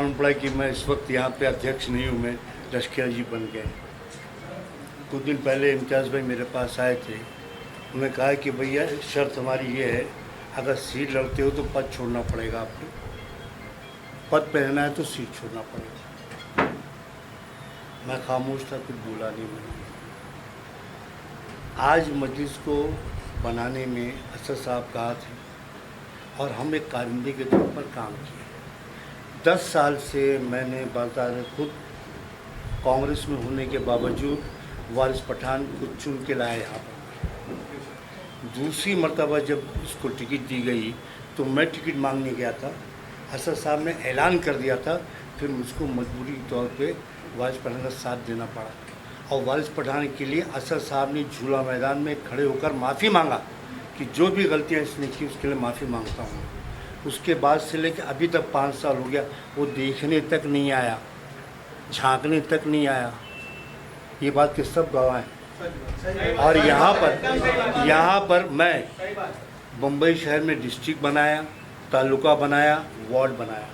मालूम पड़ा कि मैं इस वक्त यहाँ पे अध्यक्ष नहीं हूँ, मैं लश्कर जी बन गए। कुछ दिन पहले इम्तियाज़ भाई मेरे पास आए थे। उन्होंने कहा कि भैया शर्त हमारी ये है, अगर सीट लड़ते हो तो पद छोड़ना पड़ेगा आपको, पद पे रहना है तो सीट छोड़ना पड़ेगा। मैं खामोश था, कुछ बोला नहीं मैंने। आज मजलिस को बनाने में असद साहब कहा थे और हम एक कारिंदे के तौर पर काम किए। 10 साल से मैंने बाकायदा खुद कांग्रेस में होने के बावजूद वारिस पठान को चुन के लाया यहाँ पर। दूसरी मर्तबा जब उसको टिकट दी गई तो मैं टिकट मांगने गया था, असद साहब ने ऐलान कर दिया था, फिर मुझको मजबूरी के तौर पे वारिस पठान का साथ देना पड़ा। और वारिस पठान के लिए असद साहब ने झूला मैदान में खड़े होकर माफ़ी मांगा कि जो भी गलतियाँ इसने की उसके लिए माफ़ी मांगता हूँ। उसके बाद से लेकर अभी तक 5 साल हो गया, वो देखने तक नहीं आया, झांकने तक नहीं आया। ये बात के सब गवाह हैं। और यहाँ पर मैं बम्बई शहर में डिस्ट्रिक्ट बनाया, तालुका बनाया, वार्ड बनाया।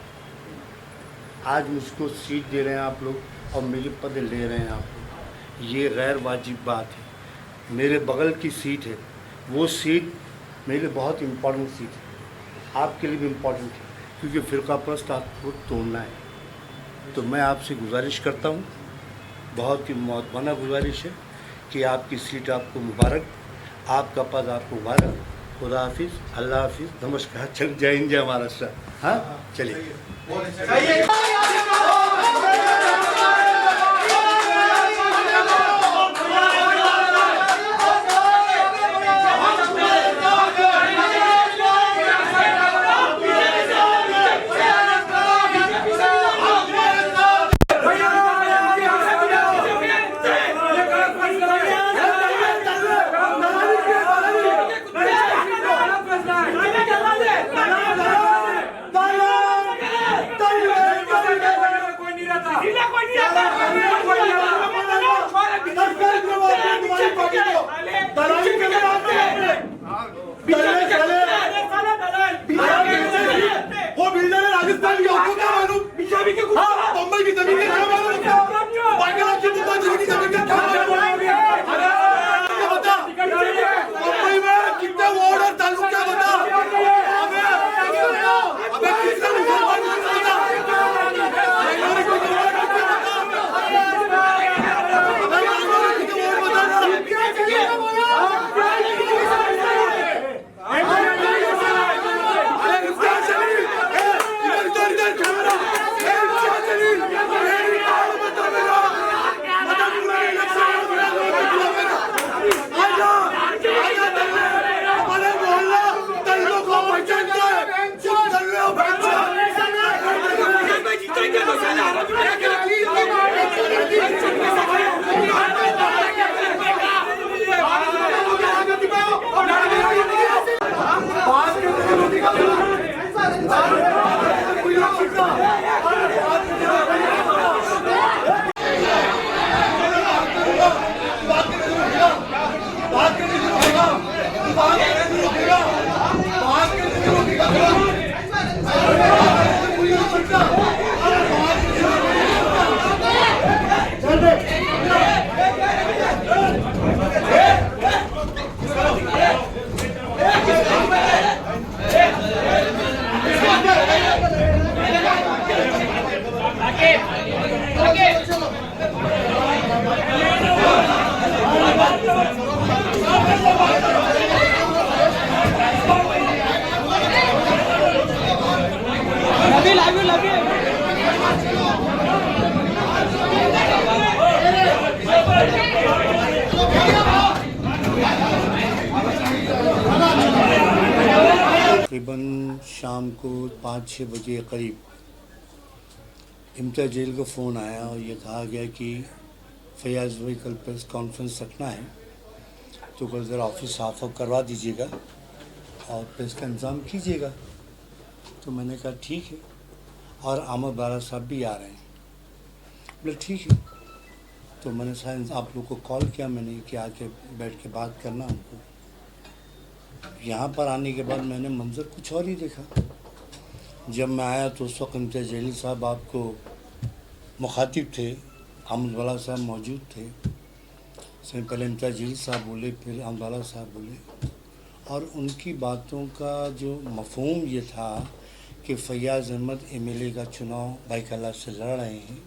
आज मुझको सीट दे रहे हैं आप लोग और मेरी पद ले रहे हैं आप लोग, ये गैर वाजिब बात है। मेरे बगल की सीट है, वो सीट मेरे लिए बहुत इम्पोर्टेंट सीट है, आपके लिए भी इम्पोर्टेंट है, क्योंकि फ़िरकापरस्त आपको तोड़ना है। तो मैं आपसे गुजारिश करता हूँ, बहुत ही मौतबाना गुजारिश है कि आपकी सीट आपको मुबारक, आपका पद आपको मुबारक। खुदा हाफिज़, अल्लाह हाफिज़, नमस्कार, चल जय हिंद, जय महाराष्ट्र। हाँ चलिए। वो बिल्डर है राजस्थान के, आपको क्या मालूम? बम्बई की जमीन क्या मालूम? बांग्लादेश की जमीन क्या मालूम? बता बम्बई में कितने वार्ड और तालुका बता। अबे किसने मुसलमान को बता? तकरीबन शाम को 5-6 बजे करीब इम्तियाज़ जेल का फ़ोन आया और ये कहा गया कि फैयाज़ भाई कल प्रेस कॉन्फ्रेंस रखना है, तो कल ज़रा ऑफिस साफ करवा दीजिएगा और प्रेस का इंतज़ाम कीजिएगा। तो मैंने कहा ठीक है, और अमर बारा साहब भी आ रहे हैं। बोले ठीक है। तो मैंने शायद आप लोग को कॉल किया मैंने कि आके बैठ के बात करना हमको। यहाँ पर आने के बाद मैंने मंजर कुछ और ही देखा। जब मैं आया तो उस वक्त इम्तियाज़ जलील साहब आपको मुखातिब थे, अहमद वाला साहब मौजूद थे। उसमें पहले इम्तियाज़ जलील साहब बोले, फिर अहमद वाला साहब बोले, और उनकी बातों का जो मफ़हूम ये था कि फ़ैयाज़ अहमद एमएलए का चुनाव बाइकल्ला से लड़ रहे हैं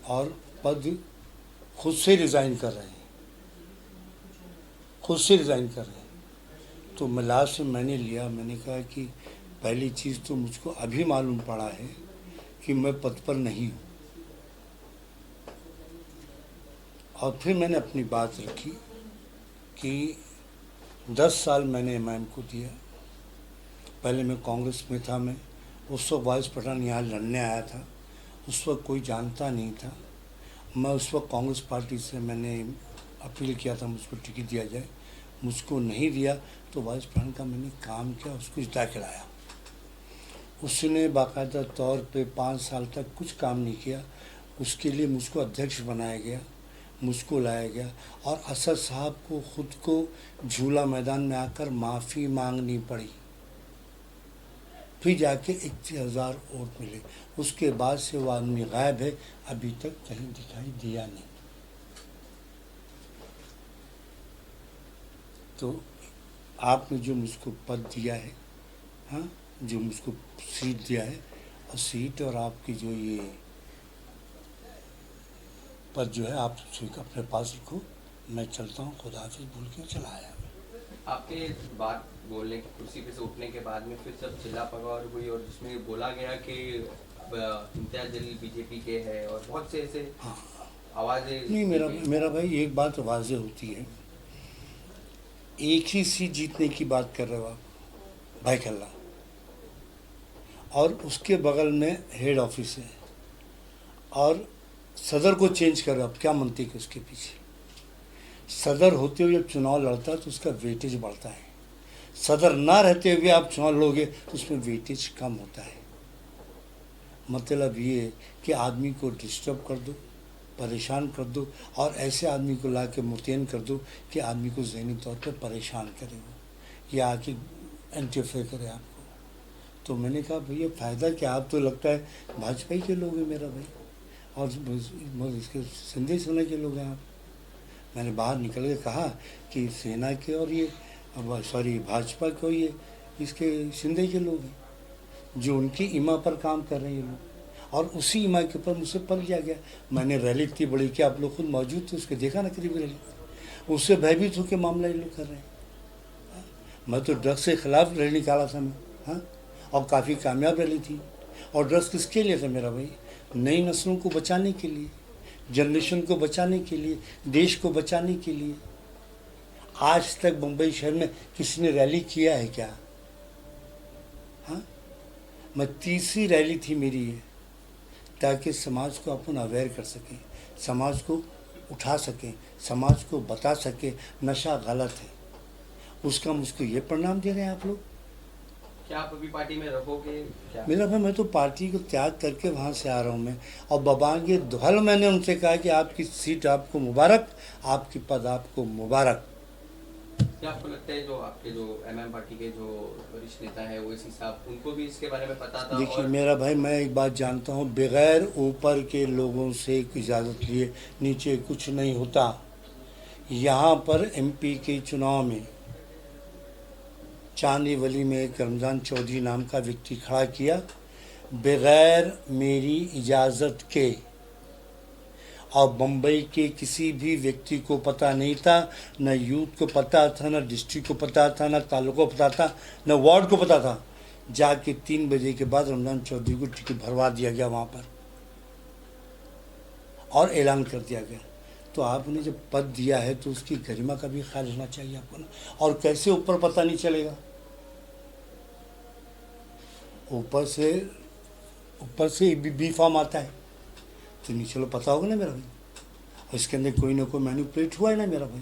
और पद खुद से रिज़ाइन कर रहे हैं, खुद से रिज़ाइन कर रहे हैं। तो मिलाद से मैंने लिया, मैंने कहा कि पहली चीज़ तो मुझको अभी मालूम पड़ा है कि मैं पद पर नहीं हूँ। और फिर मैंने अपनी बात रखी कि 10 साल मैंने एमआईएम को दिया। पहले मैं कांग्रेस में था, मैं उस वक्त वाइस पठान यहाँ लड़ने आया था, उस वक्त कोई जानता नहीं था। मैं उस वक्त कांग्रेस पार्टी से मैंने अपील किया था मुझको टिकट दिया जाए, मुझको नहीं दिया तो वाइस पठान का मैंने काम किया, उसको जिता के लाया। उसने बाकायदा तौर पे 5 साल तक कुछ काम नहीं किया, उसके लिए मुझको अध्यक्ष बनाया गया, मुझको लाया गया और असद साहब को ख़ुद को झूला मैदान में आकर माफ़ी मांगनी पड़ी, फिर जाके 21,000 वोट मिले। उसके बाद से वो आदमी गायब है, अभी तक कहीं दिखाई दिया नहीं। तो आपने जो मुझको पद दिया है, हाँ, जो मुझको सीट दिया है, और सीट और आपकी जो ये पद जो है आप अपने पास रखो, मैं चलता हूँ, खुदा हाफिज़ बोल के चला आया। आपके बात बोलने की कुर्सी पे से उठने के बाद में फिर सब चिल्ला पकड़ हुई और जिसमें बोला गया कि इम्तियाज़ जलील बीजेपी के हैं और बहुत से ऐसे हाँ आवाज़ें। नहीं, मेरा भाई एक बात वाज़ेह होती है, एक ही सीट जीतने की बात कर रहे हो आप, बाइकल्ला, और उसके बगल में हेड ऑफिस है और सदर को चेंज कर रहे हो, आप क्या मंतिक है उसके पीछे? सदर होते हुए जब चुनाव लड़ता है तो उसका वेटेज बढ़ता है, सदर ना रहते हुए आप चुनाव लोगे तो उसमें वेटेज कम होता है। मतलब ये कि आदमी को डिस्टर्ब कर दो, परेशान कर दो, और ऐसे आदमी को ला के मुतयन कर दो कि आदमी को ज़हनी तौर पर परेशान करे वो, या आके इंटरफेयर करे आपको। तो मैंने कहा भैया फ़ायदा क्या, आप तो लगता है भाजपा ही के लोग हैं मेरा भाई, और इसके संदेश सेना के लोग हैं आप। मैंने बाहर निकल के कहा कि सेना के और ये सॉरी भाजपा के और ये इसके शिंदे के लोग हैं जो उनकी इमा पर काम कर रहे हैं ये लोग, और उसी इमा के ऊपर मुझसे पल किया गया। मैंने रैली इतनी बड़ी कि आप लोग खुद मौजूद थे, उसके देखा ना करीब रैली, उससे भयभीत होकर मामला ये लोग कर रहे हैं। मैं तो ड्रग्स के खिलाफ रैली निकाला था मैं, हाँ, और काफ़ी कामयाब रैली थी। और ड्रग्स किसके लिए था मेरा भाई? नई नस्लों को बचाने के लिए, जनरेशन को बचाने के लिए, देश को बचाने के लिए। आज तक मुंबई शहर में किसी ने रैली किया है क्या? हाँ, मैं तीसरी रैली थी मेरी ये, ताकि समाज को अपन अवेयर कर सकें, समाज को उठा सकें, समाज को बता सकें नशा गलत है। उसका मुझको ये परिणाम दे रहे हैं आप लोग। क्या आप अभी पार्टी में रहोगे क्या? मेरा भाई मैं तो पार्टी को त्याग करके वहाँ से आ रहा हूँ मैं, और बबांगे दुहल मैंने उनसे कहा कि आपकी सीट आपको मुबारक, आपकी पद आपको मुबारक। क्या आपको लगता है जो आपके जो एमएम पार्टी के जो वरिष्ठ नेता है ओवैसी साहब, उनको भी इसके बारे में पता था? देखिए और मेरा भाई, मैं एक बात जानता हूँ, बगैर ऊपर के लोगों से इजाज़त लिए नीचे कुछ नहीं होता। यहाँ पर एमपी के चुनाव में चांदीवली में एक रमज़ान चौधरी नाम का व्यक्ति खड़ा किया, बगैर मेरी इजाज़त के, और बम्बई के किसी भी व्यक्ति को पता नहीं था, न यूथ को पता था, न डिस्ट्रिक्ट को पता था, न तालुका को पता था, न वार्ड को पता था। जाके 3 बजे के बाद रमज़ान चौधरी को टिकट भरवा दिया गया वहाँ पर और ऐलान कर दिया गया। तो आपने जब पद दिया है तो उसकी गरिमा का भी ख्याल रखना चाहिए आपको ना। और कैसे ऊपर पता नहीं चलेगा? ऊपर से बी फॉर्म आता है तो नीचे लो पता होगा ना मेरा भाई, और इसके अंदर कोई ना कोई मैनिपुलेट हुआ है ना मेरा भाई।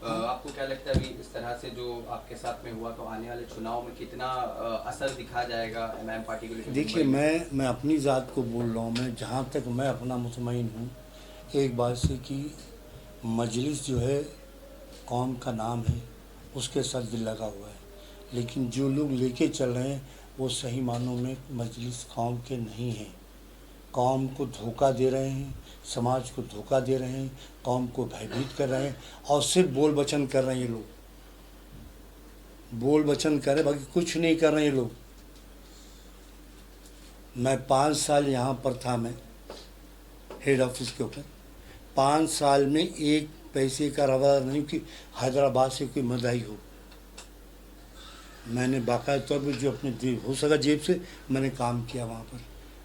आपको क्या लगता है अभी इस तरह से जो आपके साथ में हुआ तो आने वाले चुनाव में कितना असर दिखा जाएगा एमएम पार्टी को लेकर? देखिए मैं अपनी ज़ात को बोल रहा हूँ, मैं जहाँ तक मैं अपना मुतमईन हूँ एक बात से कि मजलिस जो है कौम का नाम है, उसके साथ दिल लगा हुआ है, लेकिन जो लोग लेके चल रहे हैं वो सही मानों में मजलिस कौम के नहीं हैं। कौम को धोखा दे रहे हैं, समाज को धोखा दे रहे हैं, कौम को भयभीत कर रहे हैं और सिर्फ बोल वचन कर रहे हैं ये लोग। बोल वचन कर रहे, बाकी कुछ नहीं कर रहे हैं ये लोग। मैं 5 साल यहाँ पर था, मैं हेड ऑफिस के ऊपर 5 साल में एक पैसे का रवा नहीं कि हैदराबाद से कोई मदाई हो। मैंने बाकायदा तौर पर जो अपने हो सका जेब से मैंने काम किया वहाँ पर।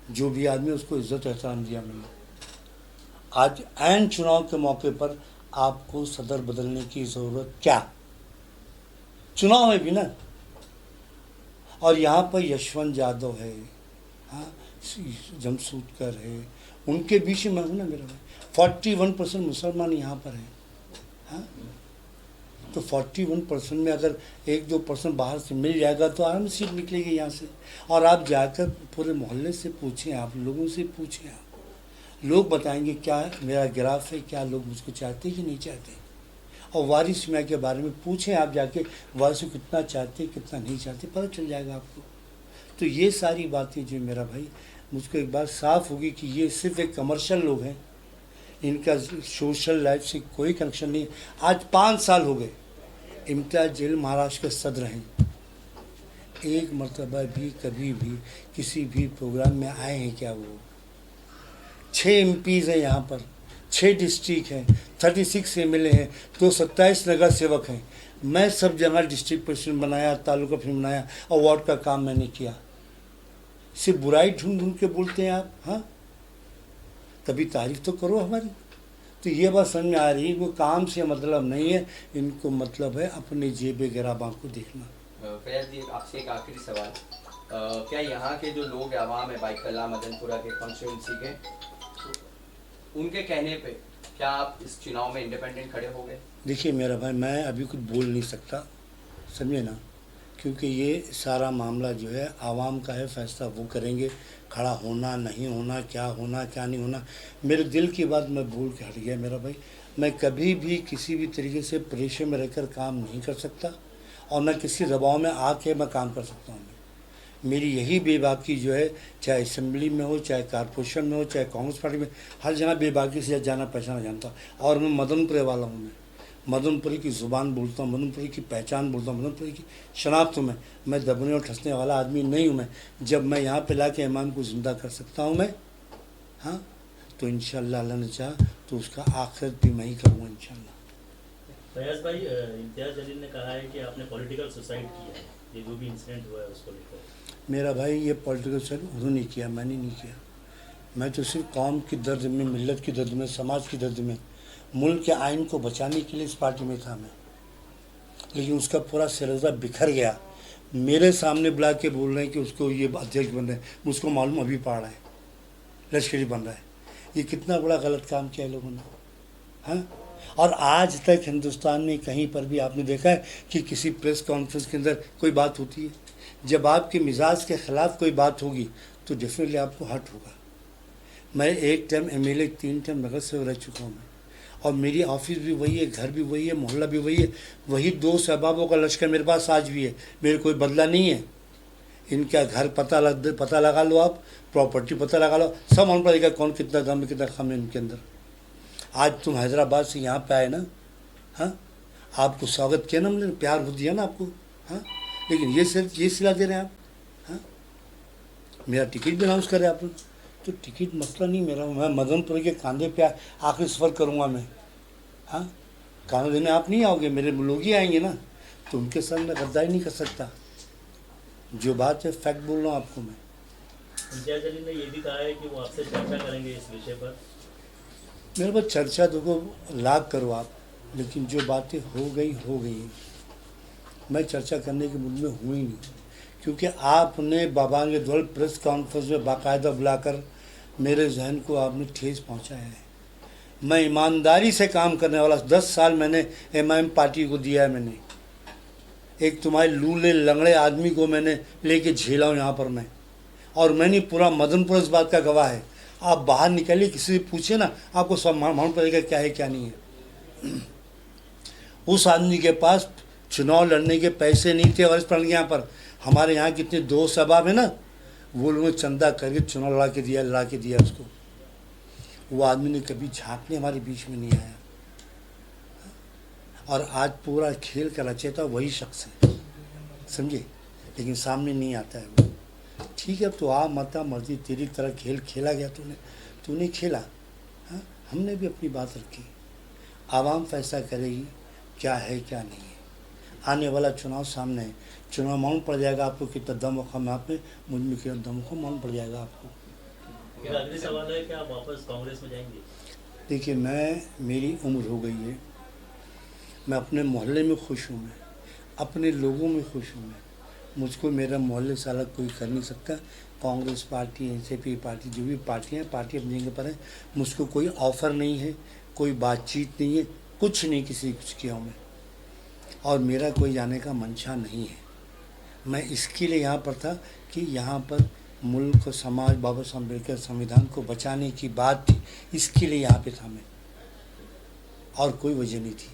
जो भी आदमी उसको इज्जत एहतराम दिया मैंने। आज ऐन चुनाव के मौके पर आपको सदर बदलने की ज़रूरत क्या? चुनाव है भी ना। और यहाँ पर यशवंत यादव है, हाँ, जमशूदकर है, उनके बीच में मैं हूँ ना मेरा भाई। 41% मुसलमान यहाँ पर हैं, हाँ। तो 41% में अगर 1-2% बाहर से मिल जाएगा तो आराम से सीट निकलेगी यहाँ से। और आप जाकर पूरे मोहल्ले से पूछें, आप लोगों से पूछें, आप लोग बताएंगे क्या मेरा ग्राफ है, क्या लोग मुझको चाहते कि नहीं चाहते। और वारिस मियाँ के बारे में पूछें आप जाके, वारिस को कितना चाहते कितना नहीं चाहते, पता चल जाएगा आपको। तो ये सारी बातें जो मेरा भाई, मुझको एक बात साफ़ होगी कि ये सिर्फ एक कमर्शियल लोग हैं, इनका सोशल लाइफ से कोई कनेक्शन नहीं। आज 5 साल हो गए इम्तियाज़ जलील महाराष्ट्र के सदर हैं। एक मरतबा भी कभी भी किसी भी प्रोग्राम में आए हैं क्या वो? 6 MPs हैं यहाँ पर, 6 डिस्ट्रिक्ट हैं, 36 MLA हैं, तो 27 नगर सेवक हैं। मैं सब जगह डिस्ट्रिक्ट प्रेसिडेंट बनाया, तालुका प्रेसिडेंट बनाया और वार्ड का काम मैंने किया। सिर्फ बुराई ढूंढ ढूंढ के बोलते हैं आप, हाँ? कभी तारीफ तो करो हमारी। तो ये बात समझ में आ रही है, वो काम से मतलब नहीं है, इनको मतलब है अपने जेब गिराबा को देखना। फैयाज जी, आपसे एक आखिरी सवाल, क्या यहाँ के जो लोग आवाम है बाइकला मदनपुरा के कॉन्स्टिट्यूंसी के, तो उनके कहने पे क्या आप इस चुनाव में इंडिपेंडेंट खड़े हो गए? देखिए मेरा भाई, मैं अभी कुछ बोल नहीं सकता, समझे ना, क्योंकि ये सारा मामला जो है आवाम का है, फैसला वो करेंगे, खड़ा होना नहीं होना, क्या होना क्या नहीं होना। मेरे दिल की बात मैं बोल के हट गया मेरा भाई। मैं कभी भी किसी भी तरीके से प्रेशर में रहकर काम नहीं कर सकता और न किसी दबाव में आके मैं काम कर सकता हूँ। मेरी यही बेबाकी जो है, चाहे असेंबली में हो, चाहे कारपोरेशन में हो, चाहे कांग्रेस पार्टी में, हर जगह बेबाकी से जाना पहचाना जानता हूँ। और मैं मदनपुरे वाला हूँ, मैं मदनपुरी की ज़ुबान बोलता हूँ, मदनपुरी की पहचान बोलता हूँ, मदनपुरी की शनाख्त हूँ मैं दबने और ठसने वाला आदमी नहीं हूँ मैं। जब मैं यहाँ पे लाके इमाम को ज़िंदा कर सकता हूँ मैं, हाँ, तो इंशाअल्लाह अल्लाह ने चाहा तो उसका आखिरत भी मैं ही करूँगा इंशाअल्लाह। फैयाज भाई, इम्तियाज़ जलील ने कहा है कि आपने पॉलिटिकल सुसाइड किया है, ये जो भी इंसिडेंट हुआ है उसको लेकर। मेरा भाई, ये पॉलिटिकल सुसाइड उन्होंने नहीं किया, मैंने नहीं किया। मैं तो सिर्फ कौम की दर्द में, मिल्लत की दर्द में, समाज की दर्द में, मुल्क के आइन को बचाने के लिए इस पार्टी में था मैं। लेकिन उसका पूरा सिलसिला बिखर गया। मेरे सामने बुला के बोल रहे हैं कि उसको ये अध्यक्ष बन रहे हैं, मुझको मालूम अभी पड़ रहा है, लश्करी बन रहा है। ये कितना बड़ा गलत काम किया लोगों ने, हाँ। और आज तक हिंदुस्तान में कहीं पर भी आपने देखा है कि किसी प्रेस कॉन्फ्रेंस के अंदर कोई बात होती है? जब आपके मिजाज के ख़िलाफ़ कोई बात होगी तो डेफिनेटली आपको हर्ट होगा। मैं एक टाइम MLA, 3 टाइम नगर सेवक रह चुका हूँ मैं, और मेरी ऑफिस भी वही है, घर भी वही है, मोहल्ला भी वही है, वही 2 शबाबों का लश्कर मेरे पास आज भी है। मेरे कोई बदला नहीं है। इनका घर पता लगा लो, आप प्रॉपर्टी पता लगा लो, सब मालूम पड़ेगा कौन कितना दम है, कितना खम है इनके अंदर। आज तुम हैदराबाद से यहाँ पे आए ना, हाँ, आपको स्वागत किया ना हमने, प्यार हो दिया ना आपको, हाँ, लेकिन ये सिर्फ ये सिला दे रहे हैं आप, हाँ। मेरा टिकट भी अनाउंस कर रहे हैं आप लोग, तो टिकट मसला नहीं मेरा, मैं मदनपुर के कांधे पे आखिरी सफ़र करूँगा मैं, हाँ। कांधे देने आप नहीं आओगे, मेरे लोग ही आएंगे ना, तो उनके साथ मैं गद्दारी नहीं कर सकता। जो बात है फैक्ट बोल रहा हूँ आपको मैं। इम्तियाज़ जलील ने ये भी कहा है कि वो आपसे चर्चा करेंगे इस विषय पर। मेरे पास चर्चा देखो लाख करो आप, लेकिन जो बातें हो गई, मैं चर्चा करने के मूड में हूँ ही नहीं, क्योंकि आपने बाबांगे दौल प्रेस कॉन्फ्रेंस में बाकायदा बुलाकर मेरे जहन को आपने ठेस पहुँचाया है। मैं ईमानदारी से काम करने वाला, 10 साल मैंने MIM पार्टी को दिया है मैंने। एक तुम्हारे लूले लंगड़े आदमी को मैंने लेके झेला हूँ यहाँ पर मैं, और मैंने पूरा मदनपुर इस बात का गवाह है। आप बाहर निकलिए, किसी से पूछिए ना, आपको सब मालूम पड़ेगा क्या है क्या नहीं है। उस आदमी के पास चुनाव लड़ने के पैसे नहीं थे और इस पर यहाँ पर हमारे यहाँ कितने दोस्त अहबाब है ना, वो लोगों ने चंदा करके चुनाव लड़ा के दिया उसको। वो आदमी ने कभी झांकने हमारे बीच में नहीं आया, और आज पूरा खेल का रचयिता वही शख्स है, समझे, लेकिन सामने नहीं आता है वो। ठीक है, तो आ मता मर्जी, तेरी तरह खेल खेला गया, तूने खेला। हाँ, हमने भी अपनी बात रखी। आवाम फैसला करेगी क्या है क्या नहीं है। आने वाला चुनाव सामने है, चुनाव मालूम पड़ जाएगा आपको कितना दम वखम आप में, मुझ में कितना दम वखम मालूम पड़ जाएगा आपको। मेरा अगले सवाल है कि आप वापस कांग्रेस में जाएंगे? देखिए, मेरी उम्र हो गई है, मैं अपने मोहल्ले में खुश हूँ, मैं अपने लोगों में खुश हूँ। मैं मुझको मेरा मोहल्ले से अलग कोई कर नहीं सकता। कांग्रेस पार्टी, एनसीपी पार्टी, जो भी पार्टियाँ अपनी जगह पर है, मुझको कोई ऑफ़र नहीं है, कोई बातचीत नहीं है, कुछ नहीं किसी कुछ किया हूँ मैं, और मेरा कोई जाने का मंशा नहीं है। मैं इसके लिए यहाँ पर था कि यहाँ पर मुल्क, समाज, बाबा साहब अम्बेडकर संविधान को बचाने की बात थी, इसके लिए यहाँ पे था मैं, और कोई वजह नहीं थी।